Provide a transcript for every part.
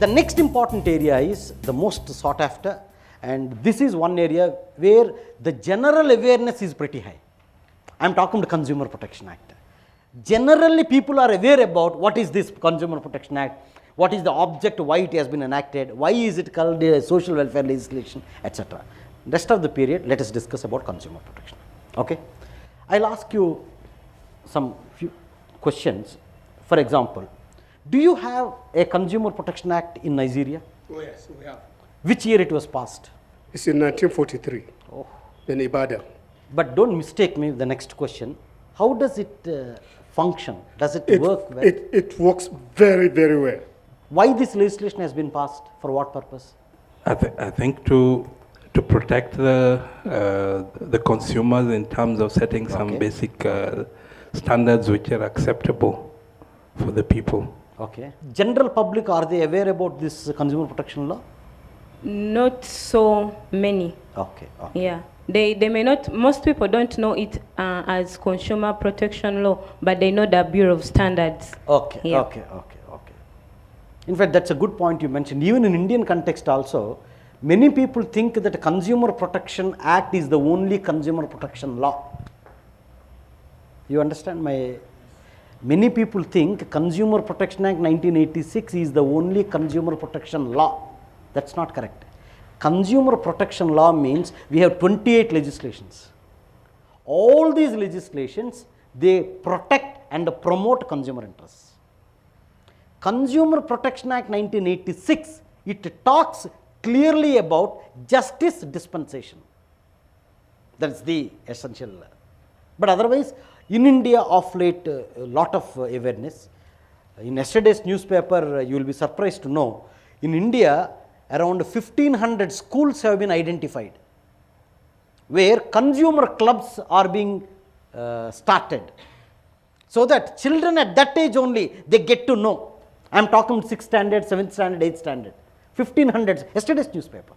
The next important area is the most sought after, and this is one area where the general awareness is pretty high. I am talking to Consumer Protection Act. Generally people are aware about what is this Consumer Protection Act, what is the object, why it has been enacted, why is it called a social welfare legislation, etc. Rest of the period, let us discuss about Consumer Protection. Okay? I will ask you some few questions. For example, do you have a Consumer Protection Act in Nigeria? Oh yes, we have. Which year it was passed? It's in 1943 in Ibadan. But don't mistake me with the next question. How does it function? Does it work well? It works very, very well. Why this legislation has been passed? For what purpose? I think to protect the consumers in terms of setting some basic standards which are acceptable for the people. Okay. General public, are they aware about this consumer protection law? Not so many. Okay. Yeah. They may not, most people don't know it as consumer protection law, but they know the Bureau of Standards. Okay. Yeah. Okay. In fact, that's a good point you mentioned. Even in Indian context also, many people think that Consumer Protection Act is the only consumer protection law. You understand my... Many people think Consumer Protection Act 1986 is the only consumer protection law. That's not correct. Consumer protection law means we have 28 legislations. All these legislations, they protect and promote consumer interests. Consumer Protection Act 1986, it talks clearly about justice dispensation. That's the essential. But otherwise, in India of late, a lot of awareness. In yesterday's newspaper, you will be surprised to know, in India, around 1500 schools have been identified where consumer clubs are being started, so that children at that age only, they get to know. I am talking 6th standard, 7th standard, 8th standard, 1500, yesterday's newspaper.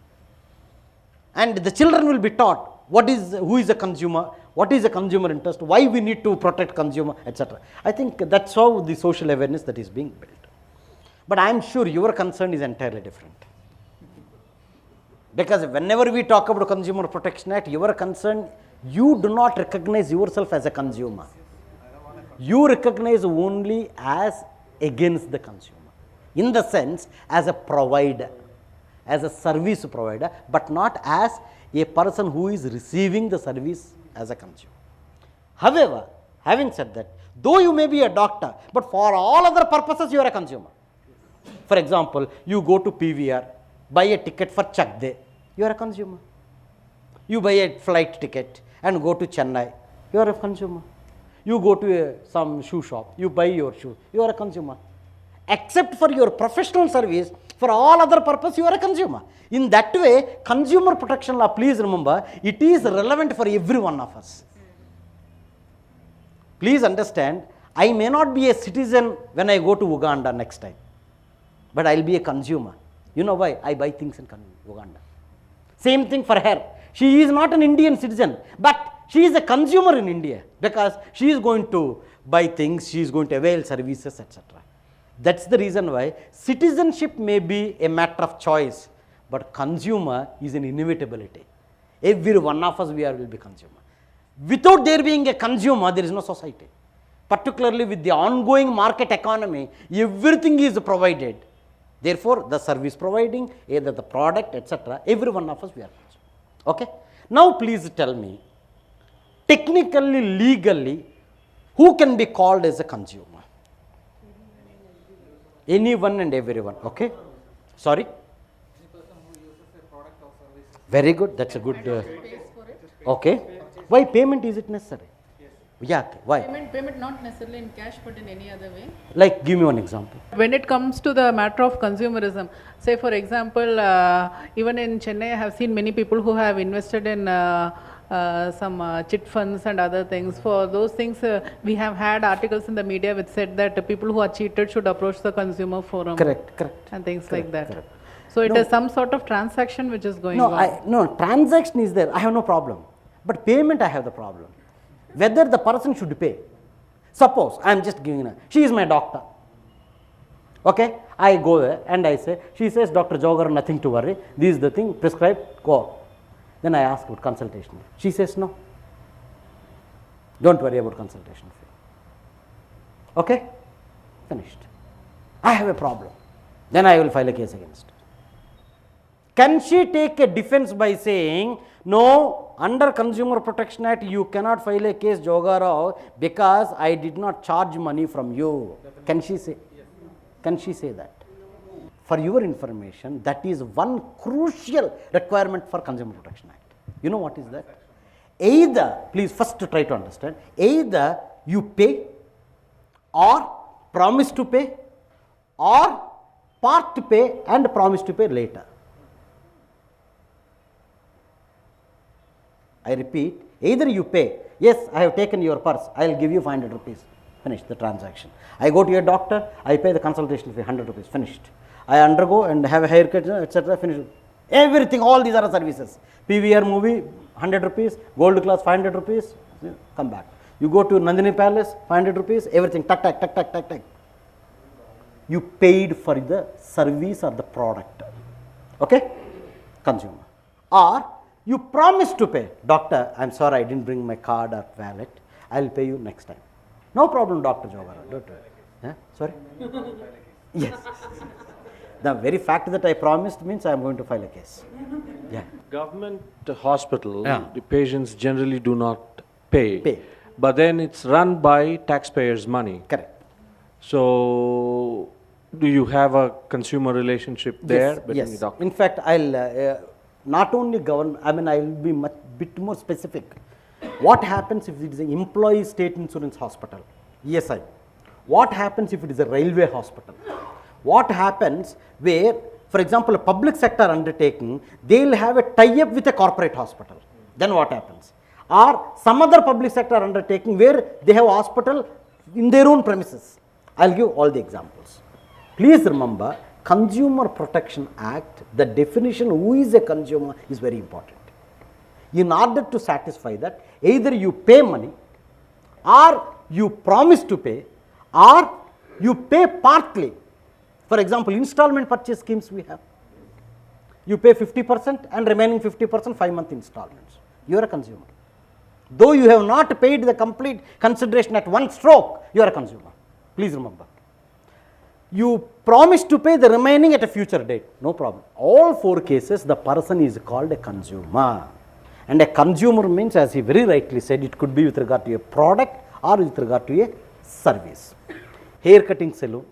And the children will be taught who is a consumer, what is a consumer interest, why we need to protect consumer, etc. I think that's how the social awareness that is being built. But I am sure your concern is entirely different. Because whenever we talk about Consumer Protection Act, your concern, you do not recognize yourself as a consumer. You recognize only as against the consumer. In the sense, as a provider, as a service provider, but not as a person who is receiving the service as a consumer. However, having said that, though you may be a doctor, but for all other purposes you are a consumer. For example, you go to PVR, buy a ticket for Chak Day, you are a consumer. You buy a flight ticket and go to Chennai, you are a consumer. You go to some shoe shop, you buy your shoe, you are a consumer. Except for your professional service, for all other purpose, you are a consumer. In that way, consumer protection law, please remember, it is relevant for every one of us. Please understand, I may not be a citizen when I go to Uganda next time, but I will be a consumer. You know why? I buy things in Uganda. Same thing for her. She is not an Indian citizen, but she is a consumer in India because she is going to buy things, she is going to avail services, etc. That's the reason why citizenship may be a matter of choice, but consumer is an inevitability. Every one of us will be consumer. Without there being a consumer, there is no society. Particularly with the ongoing market economy, everything is provided. Therefore, the service providing, either the product, etc., every one of us we are consumer. Okay? Now, please tell me, technically, legally, who can be called as a consumer? Anyone and everyone. Okay? Sorry? Very good. That's a good. Okay. Why payment is it necessary? Yeah. Why? Payment not necessarily in cash, but in any other way. Like, give me one example. When it comes to the matter of consumerism, say for example, even in Chennai, I have seen many people who have invested in some chit funds and other things. For those things, we have had articles in the media which said that people who are cheated should approach the consumer forum. Correct. And things like that. Correct. So it is some sort of transaction which is going on. No, transaction is there. I have no problem. But payment, I have the problem. Whether the person should pay. Suppose, I am just giving she is my doctor. Okay, I go there and I say, she says, Dr. Joga Rao, nothing to worry, this is the thing, prescribe, go. Then I ask about consultation. She says, no, don't worry about consultation fee. Okay, finished. I have a problem. Then I will file a case against her. Can she take a defense by saying, no, under Consumer Protection Act, you cannot file a case, Joga Rao, because I did not charge money from you? Can she say? Can she say that? For your information, that is one crucial requirement for Consumer Protection Act. You know what is that? Either, please first try to understand, either you pay or promise to pay or part to pay and promise to pay later. I repeat, either you pay, yes, I have taken your purse, I will give you 500 rupees, finish the transaction. I go to a doctor, I pay the consultation fee, 100 rupees, finished. I undergo and have a haircut, etc., finished. Everything, all these are services. PVR movie, 100 rupees, gold class, 500 rupees, come back. You go to Nandini Palace, 500 rupees, everything, tak, tak, tak, tak, tak, tak. You paid for the service or the product, okay, consumer. Or you promise to pay, doctor, I am sorry, I didn't bring my card or wallet, I will pay you next time. No problem, Dr. Joga Rao, don't worry. Yeah? Sorry? Yes. The very fact that I promised means I am going to file a case. Yeah. Government hospital, Yeah. the patients generally do not pay. Pay. But then it's run by taxpayers' money. Correct. So, do you have a consumer relationship there Yes, between yes. the doctor? In fact, I'll not only govern, I mean, I will be much bit more specific. What happens if it is an employee state insurance hospital, ESI? What happens if it is a railway hospital? What happens where, for example, a public sector undertaking, they will have a tie-up with a corporate hospital. Then what happens? Or some other public sector undertaking where they have a hospital in their own premises. I will give all the examples. Please remember, Consumer Protection Act, the definition who is a consumer is very important. In order to satisfy that, either you pay money or you promise to pay or you pay partly. For example, installment purchase schemes we have. You pay 50% and remaining 50% 5-month installments. You are a consumer. Though you have not paid the complete consideration at one stroke, you are a consumer. Please remember. You promise to pay the remaining at a future date, no problem. All 4 cases, the person is called a consumer. And a consumer means, as he very rightly said, it could be with regard to a product or with regard to a service. Hair cutting salon,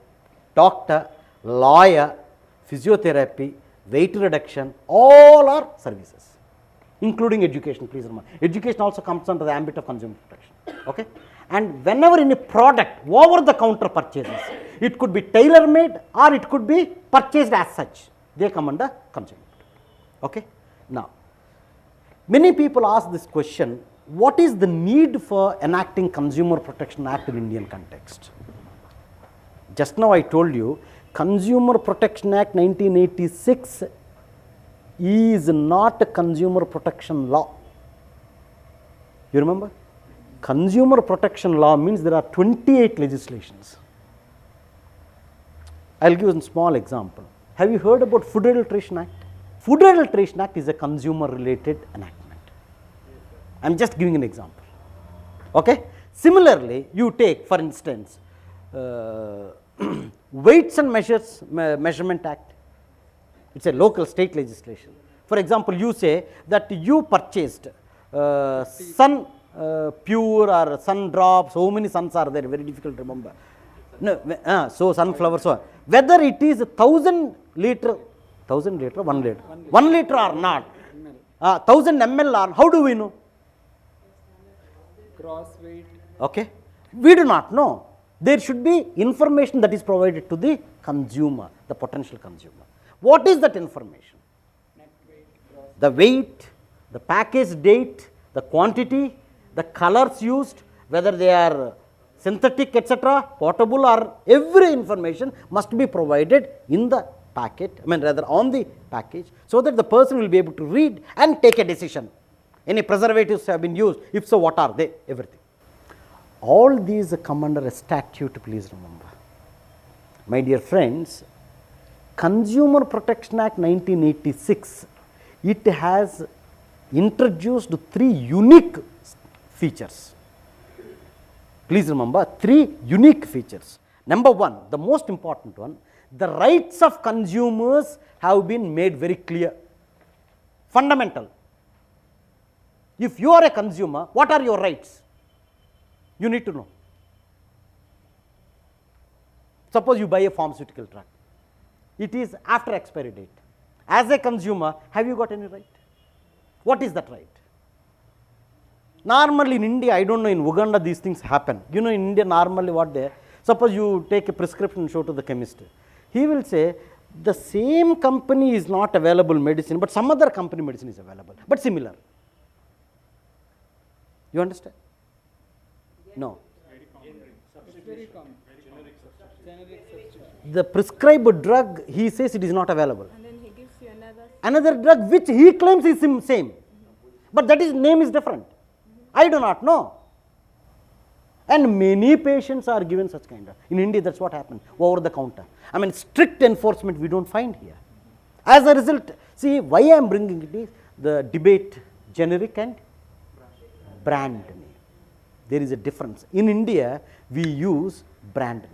doctor, lawyer, physiotherapy, weight reduction, all are services, including education, please remember. Education also comes under the ambit of consumer protection, okay? And whenever any product, over the counter purchases, it could be tailor-made or it could be purchased as such, they come under consumer protection, okay? Now, many people ask this question, what is the need for enacting Consumer Protection Act in Indian context? Just now I told you, Consumer Protection Act 1986 is not a consumer protection law. You remember? Consumer protection law means there are 28 legislations. I will give a small example. Have you heard about Food Adulteration Act? Food Adulteration Act is a consumer related enactment. I am just giving an example. Okay? Similarly, you take for instance Weights and Measures Measurement Act. It is a local state legislation. For example, you say that you purchased sun pure or sun drops, so many suns are there, very difficult to remember. No, so sunflower, so on. Whether it is 1000 liter, 1 liter, 1 liter or not, 1000 ml or, how do we know? Cross weight. Okay, we do not know. There should be information that is provided to the consumer, the potential consumer. What is that information? The weight, the package date, the quantity, the colors used, whether they are synthetic, etc., portable, or every information must be provided in the packet, I mean rather on the package, so that the person will be able to read and take a decision. Any preservatives have been used, if so, what are they, everything. All these come under a statute, please remember. My dear friends, Consumer Protection Act 1986, it has introduced 3 unique features. Please remember 3 unique features. Number 1, the most important one, the rights of consumers have been made very clear, fundamental. If you are a consumer, what are your rights? You need to know. Suppose you buy a pharmaceutical drug. It is after expiry date. As a consumer, have you got any right? What is that right? Normally in India, I don't know, in Uganda these things happen. You know, in India normally what they, suppose you take a prescription and show to the chemist. He will say, the same company is not available medicine, but some other company medicine is available, but similar. You understand? No. The prescribed drug, he says it is not available. And then he gives you Another drug which he claims is same, but that is name is different. I do not know. And many patients are given such kind of. In India, that's what happened, over the counter. I mean, strict enforcement we don't find here. As a result, see why I am bringing it is the debate generic and brand name. There is a difference. In India, we use brand name.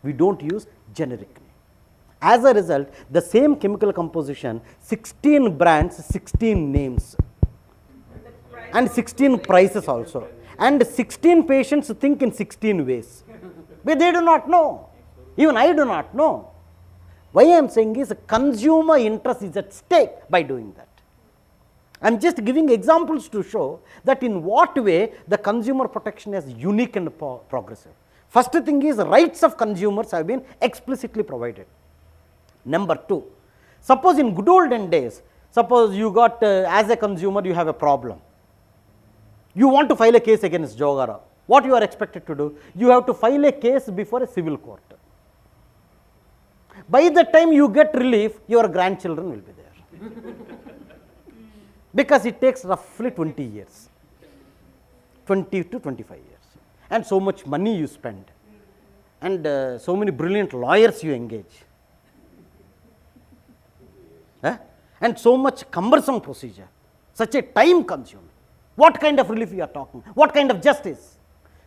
We don't use generic name. As a result, the same chemical composition, 16 brands, 16 names, and 16 prices also. And 16 patients think in 16 ways. But they do not know. Even I do not know. Why I am saying is consumer interest is at stake by doing that. I am just giving examples to show that in what way the consumer protection is unique and progressive. First thing is rights of consumers have been explicitly provided. Number 2, suppose in good olden days, suppose you got as a consumer you have a problem. You want to file a case against Joga Rao. What you are expected to do? You have to file a case before a civil court. By the time you get relief, your grandchildren will be there. Because it takes roughly 20 years, 20 to 25 years. And so much money you spend. And so many brilliant lawyers you engage. And so much cumbersome procedure, such a time consuming. What kind of relief you are talking? What kind of justice?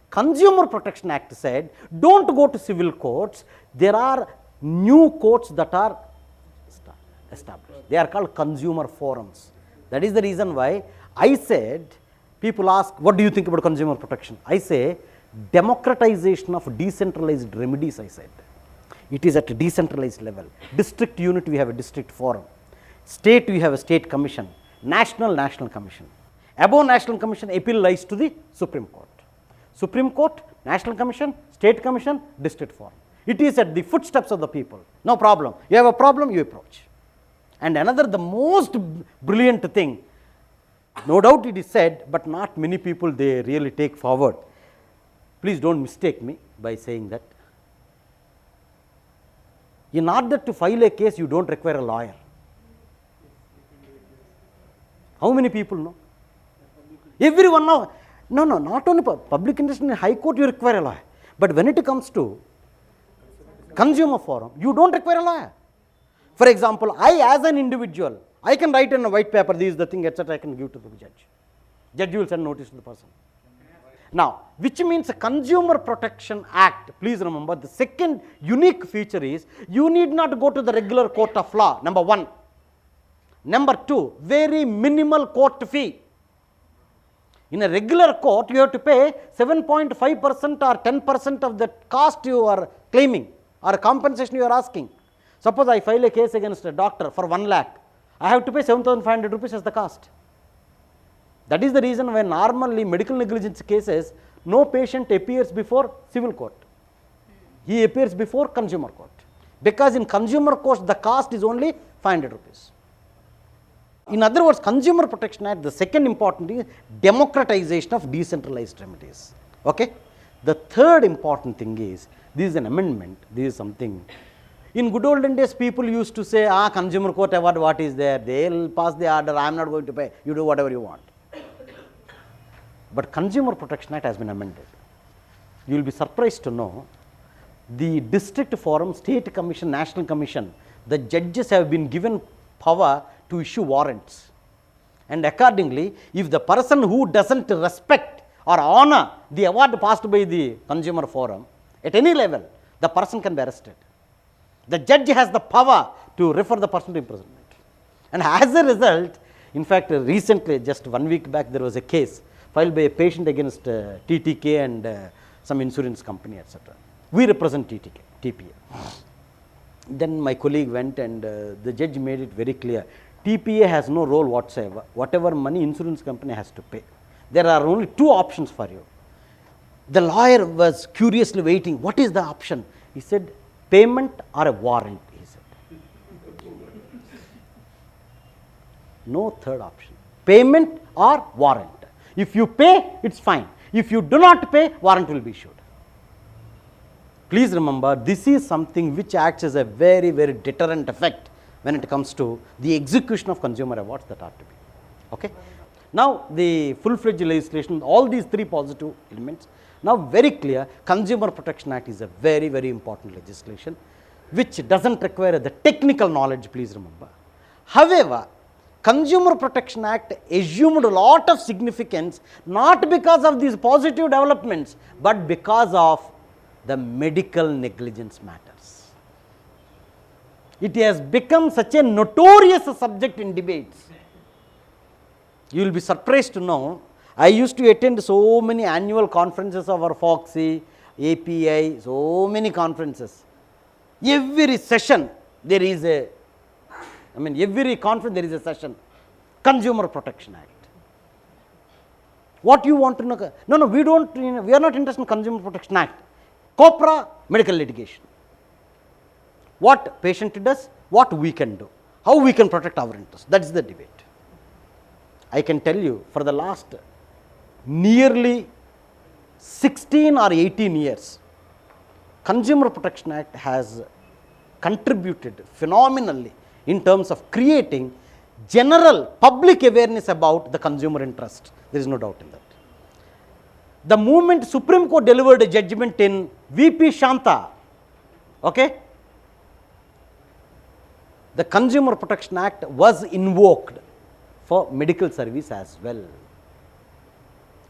Consumer Protection Act said, don't go to civil courts. There are new courts that are established. They are called consumer forums. That is the reason why I said, people ask, what do you think about consumer protection? I say, democratization of decentralized remedies, I said. It is at a decentralized level. District unit, we have a district forum. State, we have a state commission. National commission. Above National Commission, appeal lies to the Supreme Court. Supreme Court, National Commission, State Commission, District Forum. It is at the footsteps of the people. No problem. You have a problem, you approach. And another, the most brilliant thing, no doubt it is said, but not many people they really take forward. Please don't mistake me by saying that. In order to file a case, you don't require a lawyer. How many people know? Everyone now, no, not only public interest in High Court you require a lawyer, but when it comes to consumer forum, you don't require a lawyer. For example, I as an individual, I can write in a white paper, this is the thing, etc. I can give to the judge. Judge will send notice to the person. Now, which means a Consumer Protection Act, please remember, the second unique feature is, you need not go to the regular court of law, number 1. Number 2, very minimal court fee. In a regular court, you have to pay 7.5% or 10% of the cost you are claiming or compensation you are asking. Suppose I file a case against a doctor for 1 lakh, I have to pay 7,500 rupees as the cost. That is the reason why normally medical negligence cases, no patient appears before civil court. He appears before consumer court. Because in consumer court, the cost is only 500 rupees. In other words, Consumer Protection Act, the second important is democratization of decentralized remedies. Okay? The third important thing is, this is an amendment, this is something. In good olden days, people used to say, consumer court award, what is there? They will pass the order, I am not going to pay, you do whatever you want. But Consumer Protection Act has been amended. You will be surprised to know, the district forum, state commission, national commission, the judges have been given power to issue warrants. And accordingly, if the person who doesn't respect or honor the award passed by the consumer forum at any level, the person can be arrested. The judge has the power to refer the person to imprisonment. And as a result, in fact, recently, just 1 week back, there was a case filed by a patient against TTK and some insurance company, etc. We represent TPA. Then my colleague went and the judge made it very clear. TPA has no role whatsoever. Whatever money insurance company has to pay. There are only two options for you. The lawyer was curiously waiting. What is the option? He said, payment or a warrant, he said. No third option. Payment or warrant. If you pay, it's fine. If you do not pay, warrant will be issued. Please remember, this is something which acts as a very, very deterrent effect when it comes to the execution of consumer awards that are to be. Okay? Now, the full-fledged legislation, all these three positive elements, now very clear, Consumer Protection Act is a very, very important legislation, which doesn't require the technical knowledge, please remember. However, Consumer Protection Act assumed a lot of significance, not because of these positive developments, but because of the medical negligence matters. It has become such a notorious subject in debates. You will be surprised to know, I used to attend so many annual conferences of our FOXI, API, so many conferences. Every session there is a, every conference there is a session. Consumer Protection Act. What you want to know? No, we don't, we are not interested in Consumer Protection Act. COPRA, medical litigation. What patient does, what we can do, how we can protect our interests. That is the debate. I can tell you, for the last nearly 16 or 18 years, Consumer Protection Act has contributed phenomenally in terms of creating general public awareness about the consumer interest. There is no doubt in that. The moment Supreme Court delivered a judgment in VP Shanta, okay, the Consumer Protection Act was invoked for medical service as well.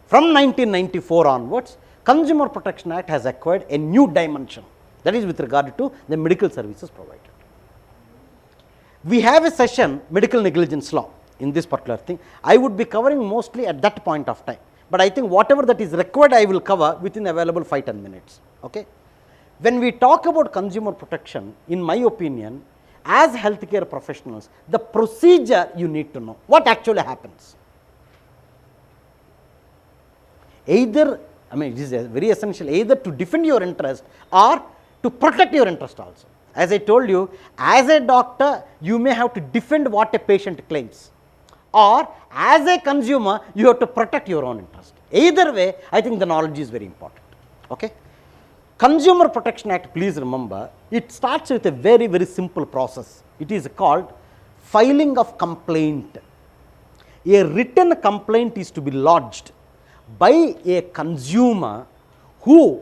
From 1994 onwards, Consumer Protection Act has acquired a new dimension, that is with regard to the medical services provided. We have a session, medical negligence law, in this particular thing. I would be covering mostly at that point of time. But I think whatever that is required, I will cover within available 5-10 minutes. Okay? When we talk about consumer protection, in my opinion, as healthcare professionals, the procedure you need to know. What actually happens? Either, it is very essential, either to defend your interest or to protect your interest also. As I told you, as a doctor, you may have to defend what a patient claims. Or as a consumer, you have to protect your own interest. Either way, I think the knowledge is very important. Okay? Consumer Protection Act, please remember, it starts with a very, very simple process. It is called filing of complaint. A written complaint is to be lodged by a consumer who,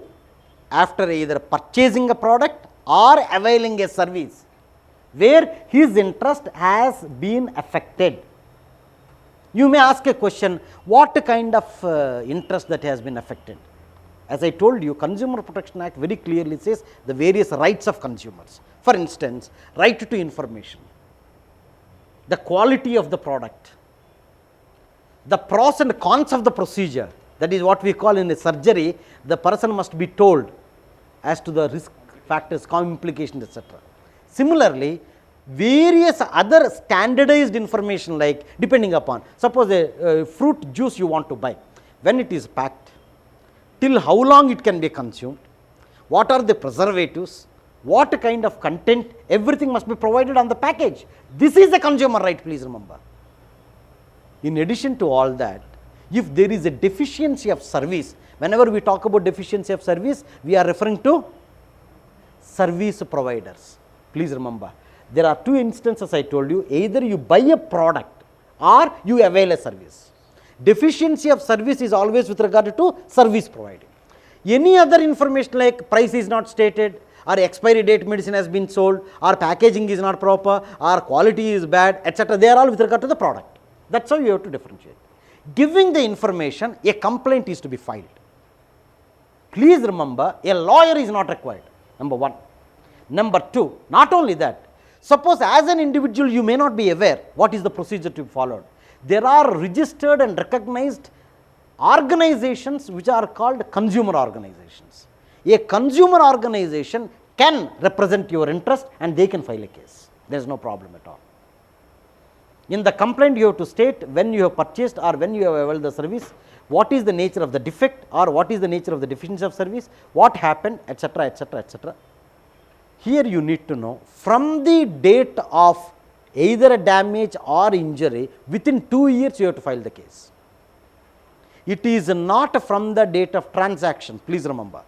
after either purchasing a product or availing a service, where his interest has been affected. You may ask a question, what kind of interest that has been affected? As I told you, Consumer Protection Act very clearly says the various rights of consumers. For instance, right to information, the quality of the product, the pros and cons of the procedure. That is what we call in a surgery, the person must be told as to the risk factors, complications, etc. Similarly, various other standardized information, like depending upon, suppose a fruit juice you want to buy, when it is packed, till how long it can be consumed, what are the preservatives, what kind of content, everything must be provided on the package. This is a consumer right, please remember. In addition to all that, if there is a deficiency of service, whenever we talk about deficiency of service, we are referring to service providers. Please remember, there are two instances I told you, either you buy a product or you avail a service. Deficiency of service is always with regard to service providing. Any other information like price is not stated, or expiry date medicine has been sold, or packaging is not proper, or quality is bad, etc. They are all with regard to the product. That's how you have to differentiate. Giving the information, a complaint is to be filed. Please remember, a lawyer is not required, number one. Number two, not only that, suppose as an individual you may not be aware what is the procedure to be followed. There are registered and recognized organizations which are called consumer organizations. A consumer organization can represent your interest and they can file a case. There is no problem at all. In the complaint you have to state when you have purchased or when you have availed the service, what is the nature of the defect or what is the nature of the deficiency of service, what happened, etc., etc., etc. Here you need to know from the date of either a damage or injury, within 2 years you have to file the case. It is not from the date of transaction, please remember.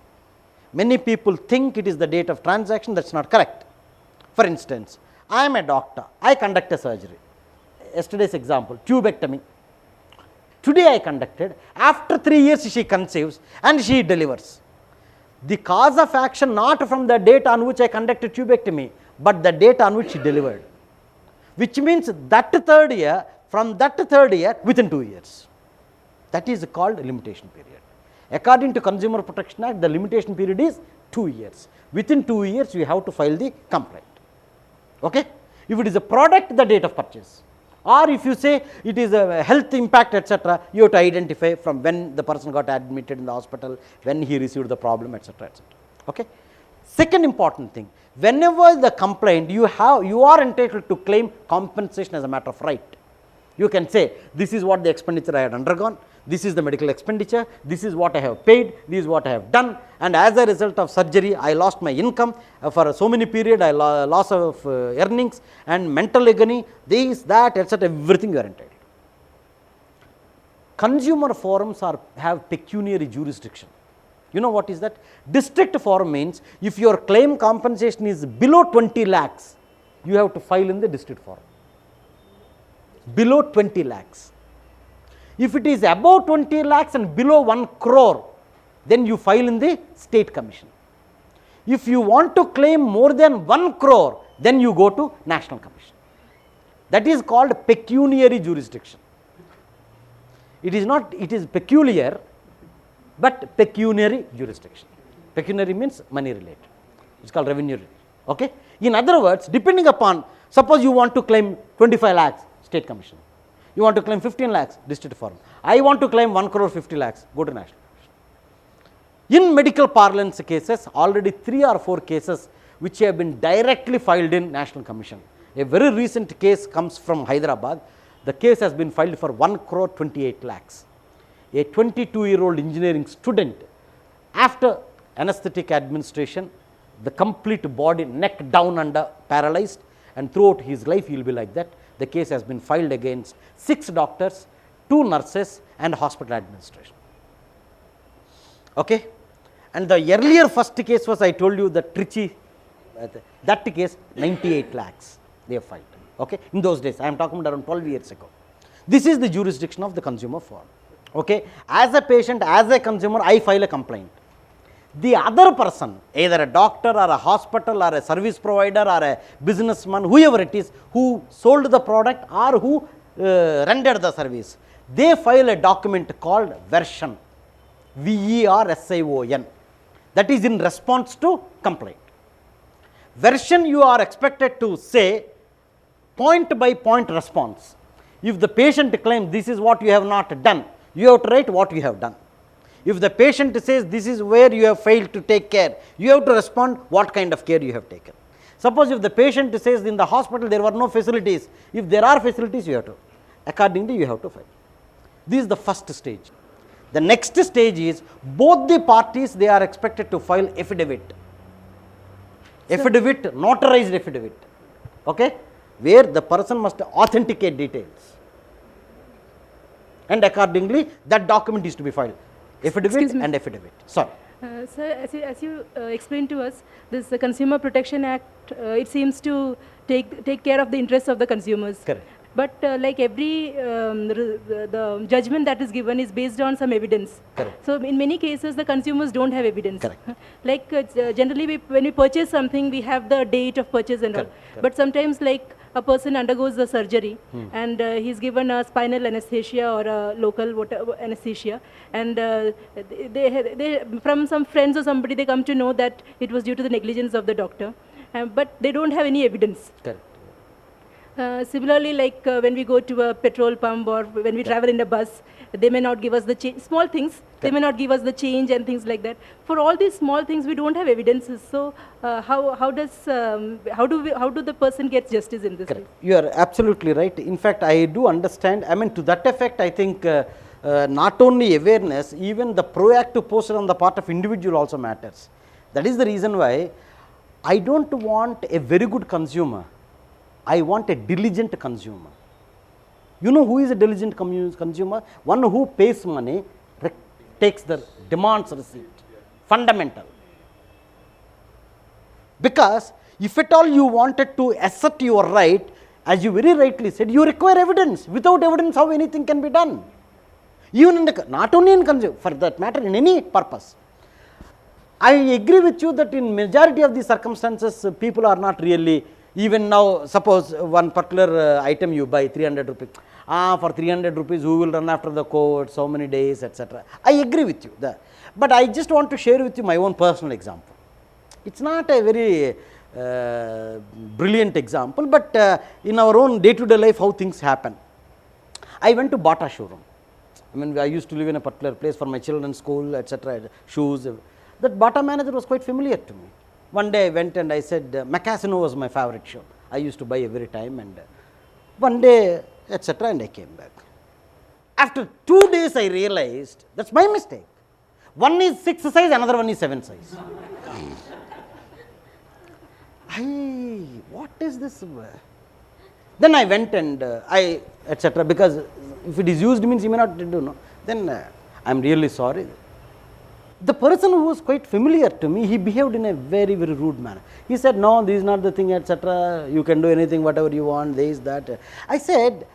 Many people think it is the date of transaction, that is not correct. For instance, I am a doctor, I conduct a surgery. Yesterday's example, tubectomy. Today I conducted, after 3 years she conceives and she delivers. The cause of action not from the date on which I conducted tubectomy, but the date on which she delivered. Which means that third year, from that third year within 2 years. That is called limitation period. According to Consumer Protection Act, the limitation period is 2 years. Within 2 years, you have to file the complaint. Okay? If it is a product, the date of purchase. Or if you say it is a health impact, etc., you have to identify from when the person got admitted in the hospital, when he received the problem, etc., etc. Okay? Second important thing, whenever the complaint, you are entitled to claim compensation as a matter of right. You can say, this is what the expenditure I had undergone, this is the medical expenditure, this is what I have paid, this is what I have done, and as a result of surgery, I lost my income for so many period, I loss of earnings and mental agony, this, that, etc., everything you are entitled. Consumer forums have pecuniary jurisdiction. You know what is that? District forum means if your claim compensation is below 20 lakhs, you have to file in the district forum. Below 20 lakhs. If it is above 20 lakhs and below 1 crore, then you file in the state commission. If you want to claim more than 1 crore, then you go to national commission. That is called pecuniary jurisdiction. It is not, it is peculiar, but pecuniary jurisdiction. Pecuniary means money related. It's called revenue related. Okay? In other words, depending upon, suppose you want to claim 25 lakhs, state commission. You want to claim 15 lakhs, district forum. I want to claim 1 crore 50 lakhs, go to national commission. In medical parlance cases, already 3 or 4 cases which have been directly filed in national commission. A very recent case comes from Hyderabad. The case has been filed for 1 crore 28 lakhs. A 22-year-old engineering student, after anesthetic administration, the complete body, neck down under, paralyzed, and throughout his life he will be like that. The case has been filed against 6 doctors, 2 nurses and hospital administration. Okay? And the earlier first case was, I told you, the Trichy, that case 98 lakhs they have filed. Okay? In those days, I am talking about around 12 years ago. This is the jurisdiction of the consumer forum. Okay? As a patient, as a consumer, I file a complaint. The other person, either a doctor or a hospital or a service provider or a businessman, whoever it is, who sold the product or who rendered the service, they file a document called version, VERSION, that is in response to complaint. Version, you are expected to say point by point response. If the patient claims this is what you have not done, you have to write what you have done. If the patient says this is where you have failed to take care, you have to respond what kind of care you have taken. Suppose if the patient says in the hospital there were no facilities, if there are facilities, you have to, accordingly you have to file. This is the first stage. The next stage is both the parties, they are expected to file affidavit. Affidavit, notarized affidavit, okay, where the person must authenticate details. And accordingly that document is to be filed. Affidavit and affidavit. Sorry. Sir, as you explained to us, this Consumer Protection Act, it seems to take care of the interests of the consumers. Correct. But like every the judgment that is given is based on some evidence. Correct. So in many cases, the consumers don't have evidence. Correct. Like generally, when we purchase something, we have the date of purchase and all. Correct. But sometimes, like a person undergoes the surgery and he's given a spinal anesthesia or a local anesthesia, and they from some friends or somebody they come to know that it was due to the negligence of the doctor, but they don't have any evidence. Correct. Similarly, like when we go to a petrol pump or when we travel in a bus, they may not give us the change. Small things, they may not give us the change and things like that. For all these small things, we don't have evidences. So how do the person get justice in this? Correct. You are absolutely right. In fact, I do understand. I mean, to that effect, I think not only awareness, even the proactive posture on the part of individual also matters. That is the reason why I don't want a very good consumer. I want a diligent consumer. You know who is a diligent consumer? One who pays money, takes the demands receipt. Fundamental. Because if at all you wanted to assert your right, as you very rightly said, you require evidence. Without evidence, how anything can be done? Even in the, not only in consumer, for that matter, in any purpose. I agree with you that in majority of the circumstances, people are not really. Even now, suppose one particular item you buy 300 rupees. For 300 rupees, who will run after the court, so many days, etc. I agree with you. But I just want to share with you my own personal example. It's not a very brilliant example, but in our own day-to-day life, how things happen. I went to Bata showroom. I mean, I used to live in a particular place for my children's school, etc., shoes. That Bata manager was quite familiar to me. One day I went and I said, Macasino was my favorite show. I used to buy every time, and one day, etc., and I came back. After 2 days, I realized that's my mistake. One is 6 size, another one is 7 size. What is this? Then I went and etc., because if it is used means you may not do, no. Then I am really sorry. The person who was quite familiar to me, he behaved in a very, very rude manner. He said, no, this is not the thing, etc. You can do anything, whatever you want, this, that. I said,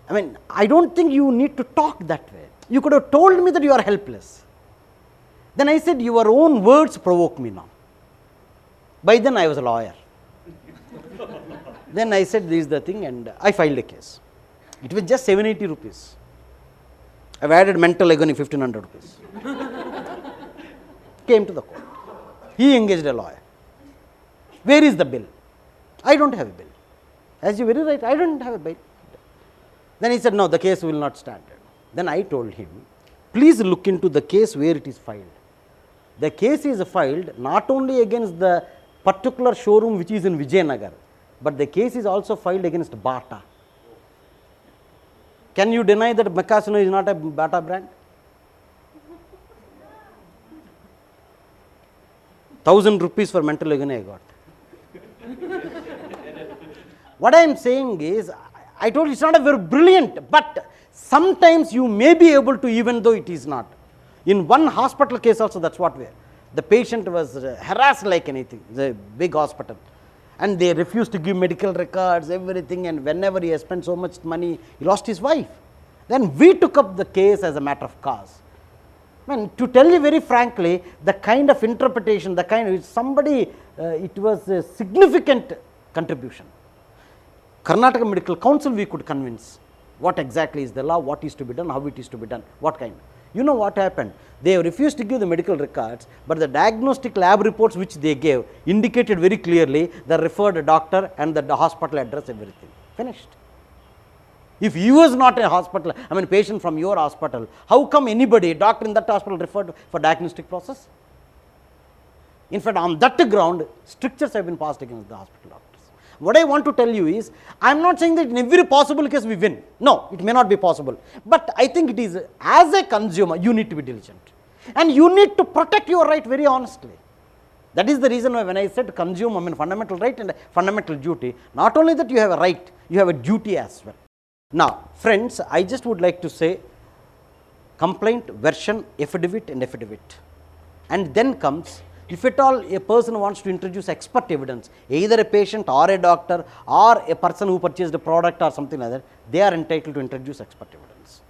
I mean, I don't think you need to talk that way. You could have told me that you are helpless. Then I said, your own words provoke me now. By then I was a lawyer. Then I said, this is the thing, and I filed a case. It was just 780 rupees. I've added mental agony 1500 rupees. Came to the court. He engaged a lawyer. Where is the bill? I don't have a bill. As you very right, I don't have a bill. Then he said, no, the case will not stand. Then I told him, please look into the case where it is filed. The case is filed not only against the particular showroom which is in Vijayanagar, but the case is also filed against Bata. Can you deny that Macasino is not a Bata brand? 1,000 rupees for mental agony I got. What I am saying is, I told you it's not a very brilliant, but sometimes you may be able to, even though it is not. In one hospital case also, that's what we are. The patient was harassed like anything, the big hospital. And they refused to give medical records, everything, and whenever he has spent so much money, he lost his wife. Then we took up the case as a matter of cause. And to tell you very frankly, the kind of interpretation, the kind of somebody, it was a significant contribution. Karnataka Medical Council we could convince what exactly is the law, what is to be done, how it is to be done, what kind. You know what happened? They refused to give the medical records, but the diagnostic lab reports which they gave indicated very clearly the referred doctor and the hospital address, everything. Finished. If he was not a hospital, I mean patient from your hospital, how come anybody, doctor in that hospital referred for diagnostic process? In fact, on that ground, strictures have been passed against the hospital doctors. What I want to tell you is, I am not saying that in every possible case we win. No, it may not be possible. But I think it is, as a consumer, you need to be diligent. And you need to protect your right very honestly. That is the reason why when I said consumer, I mean fundamental right and fundamental duty, not only that you have a right, you have a duty as well. Now, friends, I just would like to say complaint, version, affidavit and affidavit. And then comes, If at all a person wants to introduce expert evidence, either a patient or a doctor or a person who purchased a product or something like that, they are entitled to introduce expert evidence.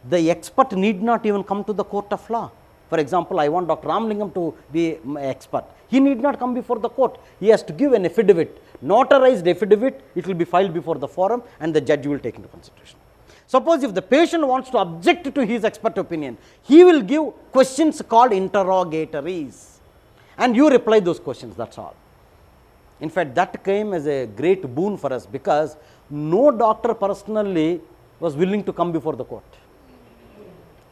The expert need not even come to the court of law. For example, I want Dr. Ramlingam to be my expert. He need not come before the court. He has to give an affidavit, notarized affidavit. It will be filed before the forum and the judge will take into consideration. Suppose if the patient wants to object to his expert opinion, he will give questions called interrogatories and you reply those questions, that's all. In fact, that came as a great boon for us because no doctor personally was willing to come before the court.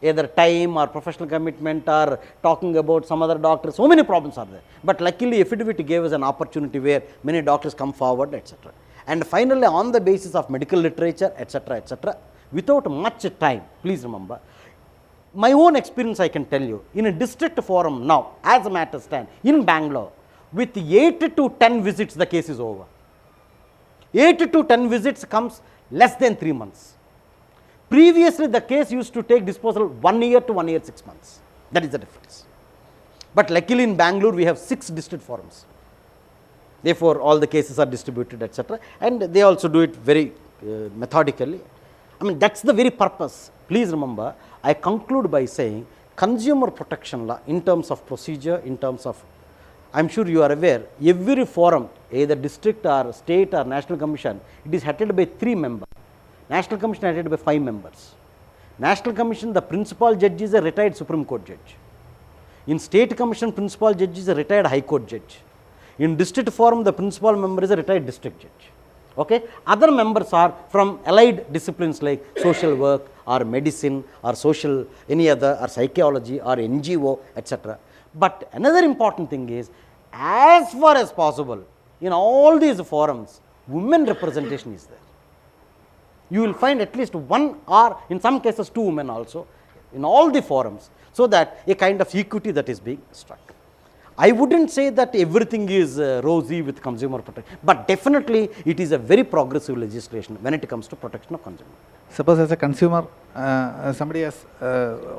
Either time or professional commitment or talking about some other doctor, so many problems are there. But luckily affidavit gave us an opportunity where many doctors come forward, etc. And finally, on the basis of medical literature, etc., without much time, please remember, my own experience I can tell you, in a district forum now, as a matter stand, in Bangalore, with 8 to 10 visits, the case is over. 8 to 10 visits comes less than 3 months. Previously, the case used to take disposal 1 year to 1 year 6 months. That is the difference. But luckily in Bangalore, we have 6 district forums. Therefore, all the cases are distributed, etc. And they also do it very methodically. I mean, that's the very purpose. Please remember, I conclude by saying consumer protection law in terms of procedure, in terms of, I am sure you are aware, every forum, either district or state or national commission, it is headed by 3 members. National commission headed by 5 members. National commission, the principal judge is a retired Supreme Court judge. In state commission, principal judge is a retired High Court judge. In district forum, the principal member is a retired district judge. Okay? Other members are from allied disciplines like social work or medicine or social, any other, or psychology or NGO, etc. But another important thing is, as far as possible, in all these forums, women representation is there. You will find at least 1 or in some cases 2 women also in all the forums, so that a kind of equity that is being struck. I wouldn't say that everything is rosy with consumer protection, but definitely it is a very progressive legislation when it comes to protection of consumer. Suppose as a consumer, somebody has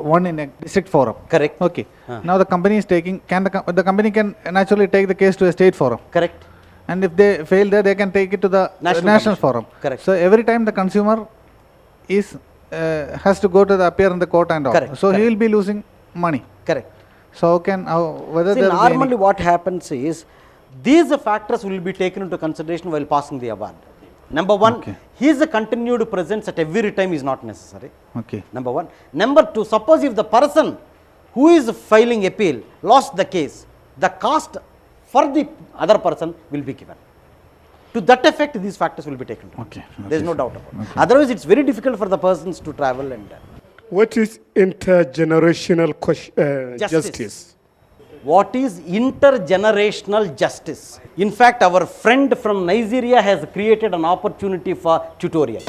won in a district forum. Correct. Okay. Now the company is taking, the company can naturally take the case to a state forum. Correct. And if they fail there, they can take it to the national forum. Correct. So every time the consumer is has to go to appear in the court and all. Correct. So he will be losing money. Correct. So whether See, there will be normally what happens is, these factors will be taken into consideration while passing the award. Number 1, his continued presence at every time is not necessary. Okay. Number 1. Number 2, suppose if the person who is filing appeal lost the case, the cost for the other person will be given. To that effect, these factors will be taken. Okay. There is no doubt about it. Otherwise, it's very difficult for the persons to travel and. What is intergenerational justice? What is intergenerational justice? In fact, our friend from Nigeria has created an opportunity for tutorial.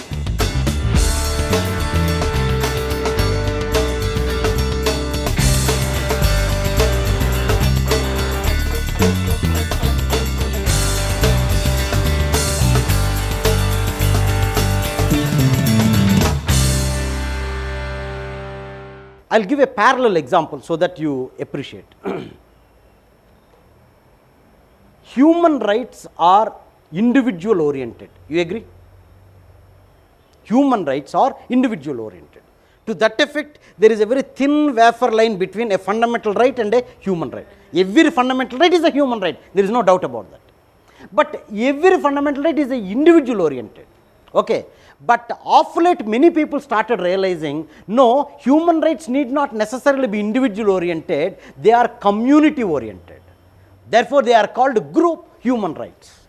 I'll give a parallel example so that you appreciate. Human rights are individual oriented. You agree? Human rights are individual oriented. To that effect, there is a very thin wafer line between a fundamental right and a human right. Every fundamental right is a human right. There is no doubt about that. But every fundamental right is a individual oriented. Okay. But of late, many people started realizing, no, human rights need not necessarily be individual oriented, they are community oriented. Therefore, they are called group human rights.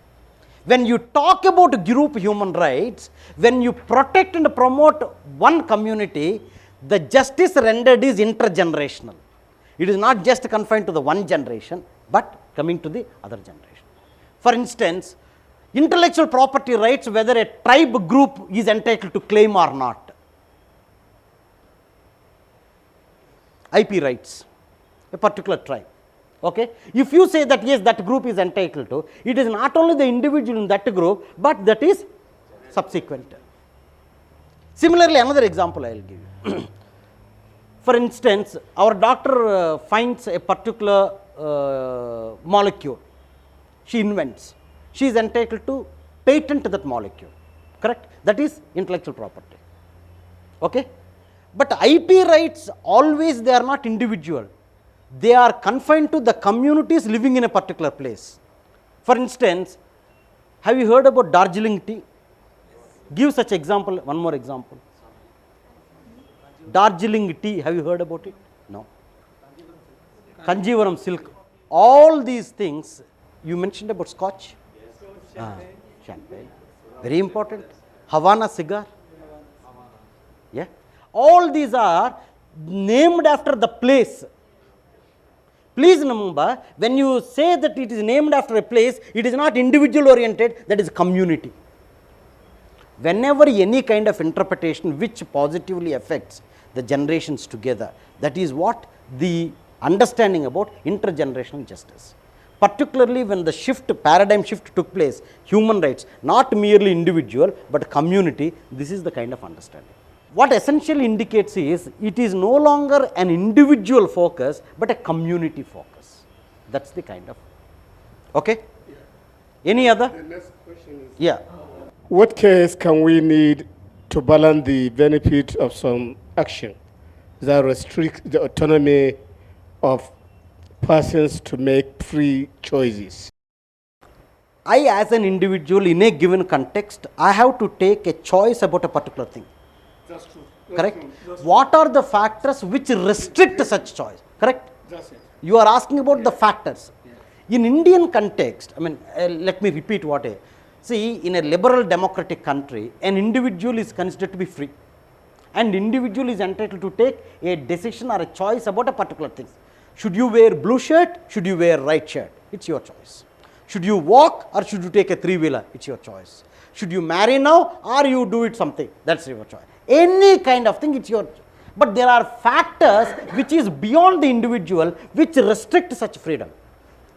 When you talk about group human rights, when you protect and promote one community, the justice rendered is intergenerational. It is not just confined to the one generation, but coming to the other generation. For instance, intellectual property rights, whether a tribe group is entitled to claim or not. IP rights, a particular tribe. Okay? If you say that yes, that group is entitled to, it is not only the individual in that group, but that is subsequent. Similarly, another example I will give you. For instance, our doctor finds a particular molecule she invents, she is entitled to patent that molecule, correct? That is intellectual property. Okay? But IP rights always they are not individual, they are confined to the communities living in a particular place. For instance, have you heard about Darjeeling tea? Give such example, one more example. Darjeeling tea, have you heard about it? No. Kanjivaram silk, all these things, you mentioned about Scotch? Champagne, very important. Havana cigar, yeah. All these are named after the place. Please remember, when you say that it is named after a place, it is not individual oriented, that is community. Whenever any kind of interpretation which positively affects the generations together, that is what the understanding about intergenerational justice. Particularly when the paradigm shift took place, human rights, not merely individual, but community, this is the kind of understanding. What essentially indicates is, it is no longer an individual focus, but a community focus. That's the kind of, okay? Any other? The next question is, yeah. what case can we need to balance the benefit of some action that restricts the autonomy of persons to make free choices? I, as an individual in a given context, I have to take a choice about a particular thing. That's true. Correct? What are the factors which restrict such choice? Correct? That's it. You are asking about the factors. In Indian context, I mean, let me repeat what I see. In a liberal democratic country, an individual is considered to be free, and individual is entitled to take a decision or a choice about a particular thing. Should you wear blue shirt? Should you wear white shirt? It's your choice. Should you walk or should you take a three-wheeler? It's your choice. Should you marry now or you do it something? That's your choice. Any kind of thing, it's your choice. But there are factors which is beyond the individual which restrict such freedom.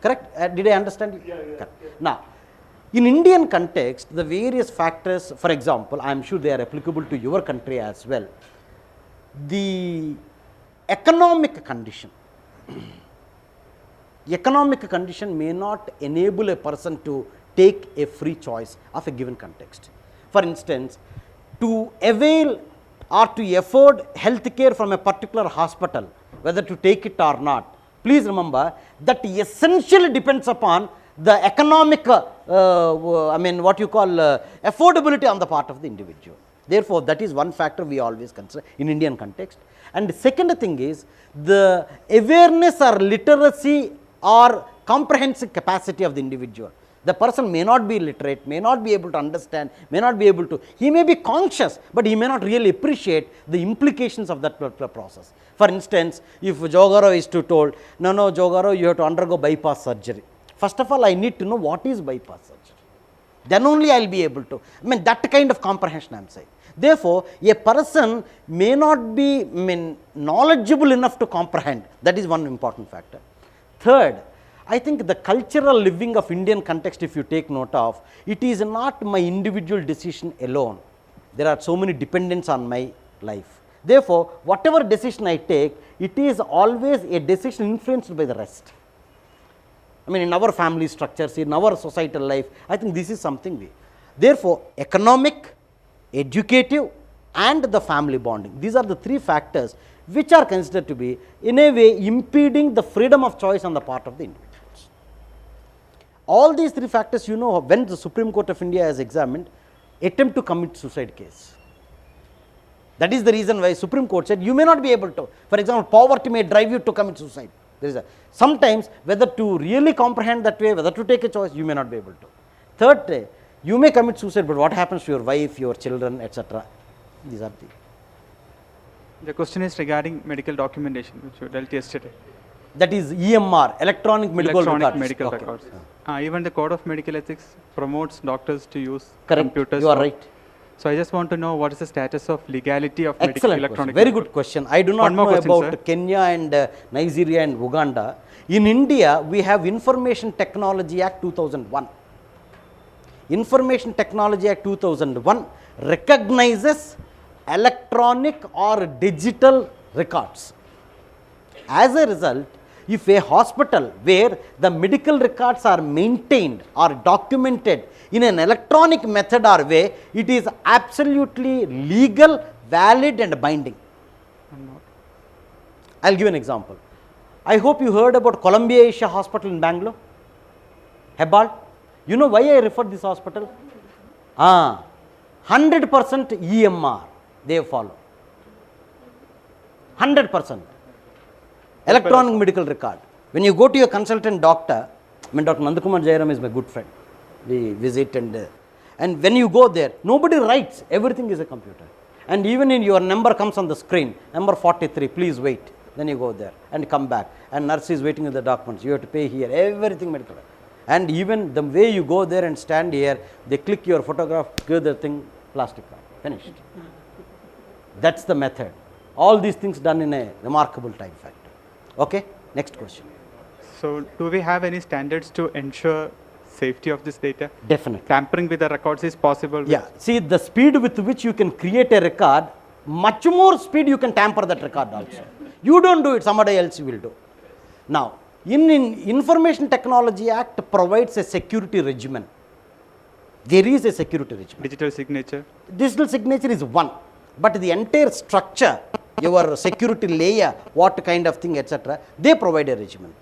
Correct? Did I understand you? Yeah. Now, in Indian context, the various factors, for example, I am sure they are applicable to your country as well. The economic condition. Economic condition may not enable a person to take a free choice of a given context. For instance, to avail or to afford health care from a particular hospital, whether to take it or not, please remember that essentially depends upon the economic, what you call affordability on the part of the individual. Therefore, that is one factor we always consider in Indian context. And the second thing is the awareness or literacy or comprehensive capacity of the individual. The person may not be literate, may not be able to understand, may not be able to, he may be conscious, but he may not really appreciate the implications of that particular process. For instance, if Joga Rao is to told, no, Joga Rao, you have to undergo bypass surgery. First of all, I need to know what is bypass surgery. Then only I will be able to, that kind of comprehension I am saying. Therefore, a person may not be knowledgeable enough to comprehend. That is one important factor. Third, I think the cultural living of Indian context, if you take note of, it is not my individual decision alone. There are so many dependents on my life. Therefore, whatever decision I take, it is always a decision influenced by the rest. In our family structures, in our societal life, I think this is something we. Therefore, economic, educative and the family bonding. These are the three factors which are considered to be in a way impeding the freedom of choice on the part of the individuals. All these three factors, when the Supreme Court of India has examined attempt to commit suicide case. That is the reason why Supreme Court said you may not be able to. For example, poverty may drive you to commit suicide. Sometimes whether to really comprehend that way, whether to take a choice, you may not be able to. Third, you may commit suicide, but what happens to your wife, your children, etc. These are the question is regarding medical documentation, which you dealt yesterday. That is EMR, electronic medical records. Even the Code of Medical Ethics promotes doctors to use Correct. computers. You are right. So I just want to know what is the status of legality of Excellent electronic. Very good question. I do not know about Kenya and Nigeria and Uganda. In India, we have Information Technology Act 2001. Information Technology Act 2001 recognizes electronic or digital records. As a result, If a hospital where the medical records are maintained or documented in an electronic method or way, it is absolutely legal, valid and binding. I will give an example. I hope you heard about Columbia Asia Hospital in Bangalore, Hebbal. You know why I refer this hospital? 100% EMR they follow. 100% electronic medical record. When you go to your consultant doctor, I mean Dr. Nandakumar Jairam is my good friend. We visit and when you go there, nobody writes. Everything is a computer. And even in your number comes on the screen, number 43, please wait. Then you go there and come back. And nurse is waiting with the documents. You have to pay here. Everything medical. And even the way you go there and stand here, they click your photograph, give the thing, plastic card. Finished. That's the method. All these things done in a remarkable time factor. Okay, next question. So do we have any standards to ensure safety of this data? Definitely. Tampering with the records is possible? Yeah, see the speed with which you can create a record, much more speed you can tamper that record also. You don't do it, somebody else will do. Now, in Information Technology Act provides a security regimen. There is a security regimen. Digital signature? Digital signature is one, but the entire structure, your security layer, what kind of thing, etc., they provide a regimen.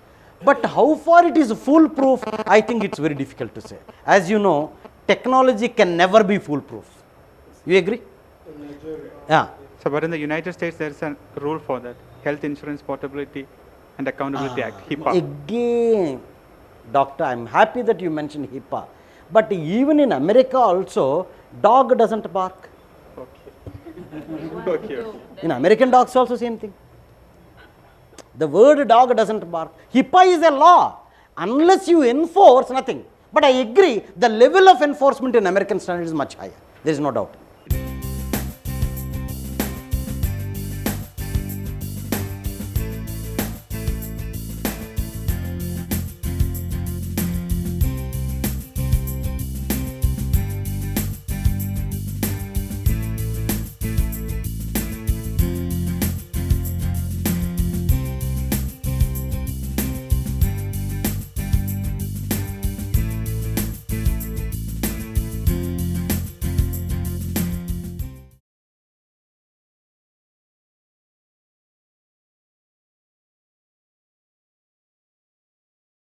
But how far it is foolproof, I think it's very difficult to say. As you know, technology can never be foolproof. You agree? Yeah. So, but in the United States, there is a rule for that. Health Insurance Portability and Accountability Act, HIPAA. Again, doctor, I'm happy that you mentioned HIPAA. But even in America also, dog doesn't bark. Okay. Okay. In American dogs also same thing. The word dog doesn't bark. HIPAA is a law. Unless you enforce, nothing. But I agree, the level of enforcement in American standards is much higher. There is no doubt.